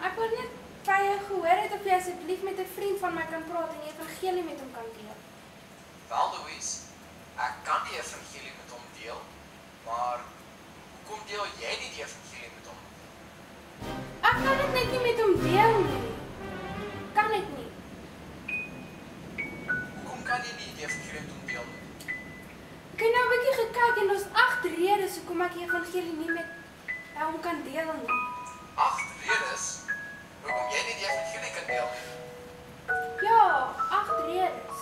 Ek wou net by jou gehoor het of jy asseblief met 'n vriend van my kan praat en die evangelie met hom kan deel. Wel, Louise, ek kan die evangelie met hom deel, maar hoekom deel jy nie die evangelie met hom? Ek kan dit net nie met hom deel nie. Kan ek nie. Hoekom kan jy nie die evangelie met hom deel nie? Ek het nou 'n bietjie gekyk en daar's 8 redes hoekom ek die evangelie nie met hom kan deel nie. 8 redes? Hoekom jy nie die evangelie kan deel nie? Ja, 8 redes.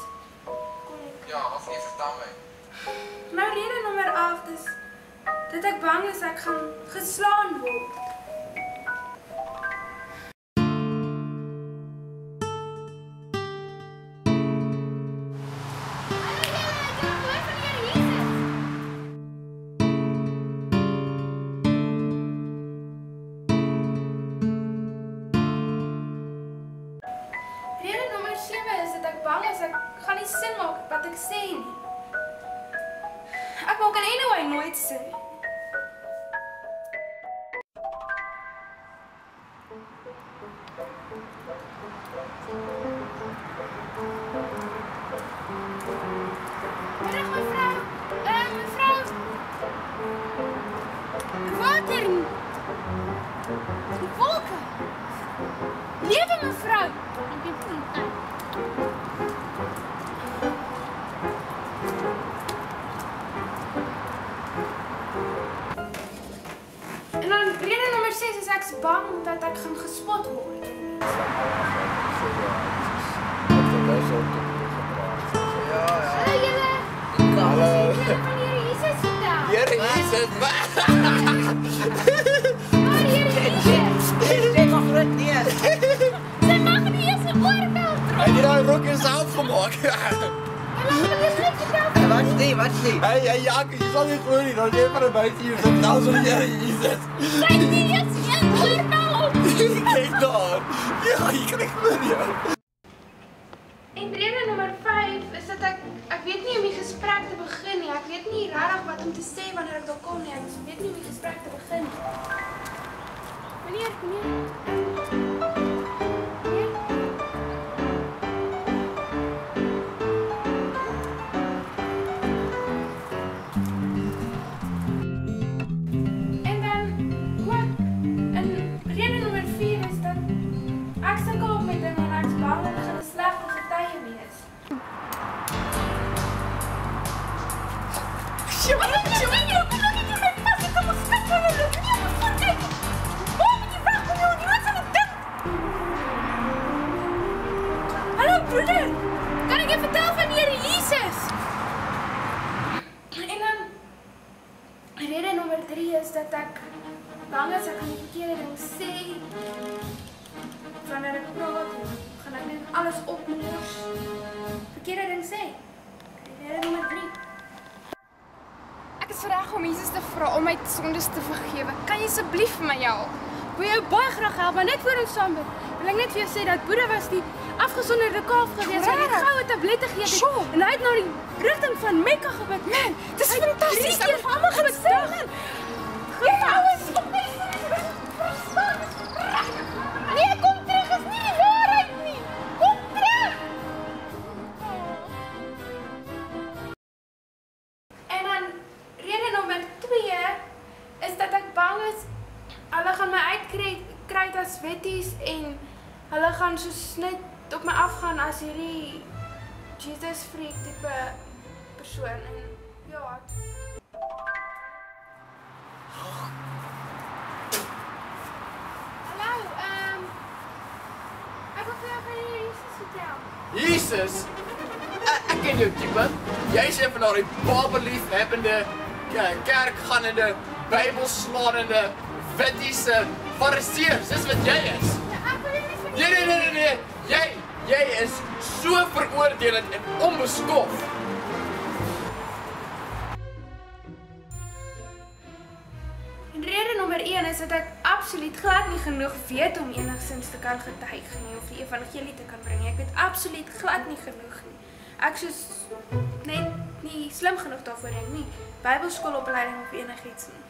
Ja, of nie, vertel my. Nou rede nommer 8 is dat ek bang is ek gaan geslaan word. Rede nommer 7 is dat ek bang is ek gaan nie sin maak wat ek sê nie. Ek maak aan anyway nooit sin. Middag mevrou. Mevrou. Water. Die wolke. Lewe mevrou. Ek het fontein. En dan rede nommer 6 is ek bang dat ek gaan gespot word. Hallo julle. Hallo. Ek van Here Jesus vertel. Here Jesus. Jy mag dit nie. Sy mag nie eens 'n oorbel dra. Jy het daai rok self gemaak. Wat sê? Hey, ja, jy sal nie glo nie, dan jy vir 'n buite hier sit nou so Here Jesus. Sy het nie eens 'n oorbel op. Kyk daar. Ja, jy kan nie glo nie. En rede nommer 5 is dat ek weet nie hoe om die gesprek te begin nie. Ek weet nie regtig wat om te sê wanneer ek daar kom nie. Ek weet nie hoe die gesprek te begin nie. Meneer. En dan ook, en rede nommer 4 is dat ek sukkel op met dinge en ek's bang dat ek gaan 'n slegte getuie wees. Hallo broeder, kan ek jou vertel van Here Jesus? En dan rede nommer 3 is dat ek bang is ek gaan die verkeerde ding sê. Wanneer ek praat, gaan ek net alles opmors. Verkeerde ding sê. Rede nommer 3. Ek is reg om Jesus te vra om my sondes te vergewe. Kan jy asseblief vir my help? Wil jou baie graag help, maar net voor ons saam bid, wil ek net vir jou sê dat Boeddha was die afgesonderde kalf gewees wat die goue tablette geëet het en hy het na die rigting van Mekka gebid. Man, Dis fantasties. Ek het almal gebid. Ouens, kom net. Nee, kom terug, is nie die waarheid nie. Kom terug. En dan rede nommer 2 is dat ek bang is hulle gaan my uitkry as wetties en hulle gaan soos net op my afgaan as hierdie Jesus freak tipe persoon en ja. Hallo, ek wil vir jou van Jesus vertel. Jesus? Ek ken jou tipe. Jy's een van daardie babeliefhebbende, kerkgaande, bybelslaande, wittiese fariseërs. Dis wat jy is. Ek wil nie vir Nee. Jy is so veroordelend en onbeskof. dat ek absoluut glad nie genoeg weet om enigstens te kan getuig nie of die evangelie te kan bring. Ek weet absoluut glad nie genoeg nie. Ek soos net nie slim genoeg daarvoor nie. Bybelskoolopleiding of enigiets nie.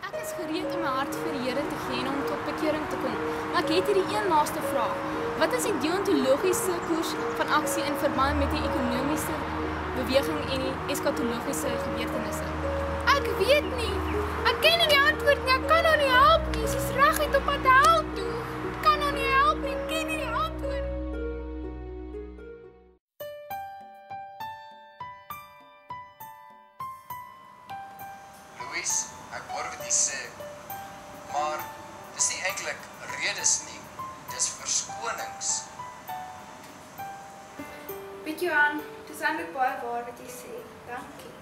Ek is gereed om my hart vir die Here te gee en om tot bekering te kom. Maar ek het hierdie een laaste vraag. Wat is die deontologiese koers van aksie in verband met die ekonomiese beweging en die eskatologiese gebeurtenisse? Ek weet nie. Ek ken nie die antwoord nie. Ek kan nou nie help nie. Sy is reguit op pad hel toe. Ek kan nou nie help nie. Ek ken nie die antwoord. Louise, ek hoor wat jy sê, maar dis nie eintlik redes nie, dis verskonings. Weet Johan, dis eintlik baie waar wat jy sê. Dankie.